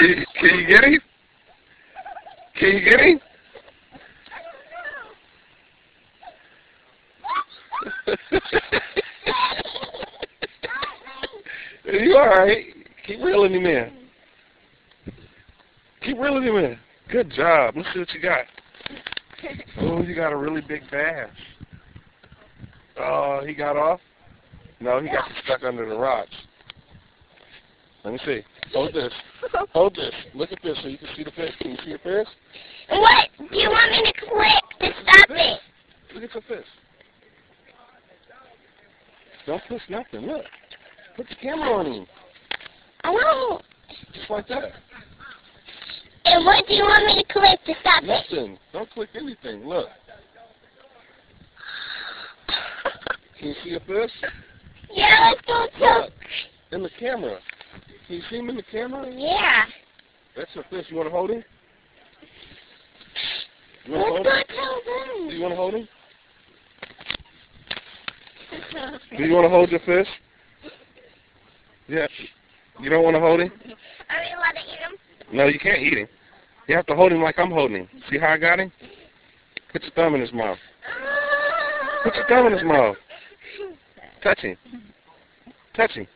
Can you get him? Can you get him? You alright? Keep reeling him in. Keep reeling him in. Good job. Let's see what you got. Oh, you got a really big bass. Oh, he got off? No, he got stuck under the rocks. Let me see. Hold this. Hold this. Look at this so you can see the fish. Can you see the fish? What? Do you want me to click to stop it? Look at the fish. Don't push nothing. Look. Put the camera on him. I won't. Just like that. And what do you want me to click to stop it? Nothing. Don't click anything. Look. Can you see a fish? Yeah, let's go Look. In the camera. Can you see him in the camera? Yeah. That's a fish. You want to hold him? You Let's want go to hold him? tell them. Do you want to hold him? Do you want to hold your fish? Yeah. You don't want to hold him? Are we allowed to eat him? No, you can't eat him. You have to hold him like I'm holding him. See how I got him? Put your thumb in his mouth. Put your thumb in his mouth. Touch him. Touch him.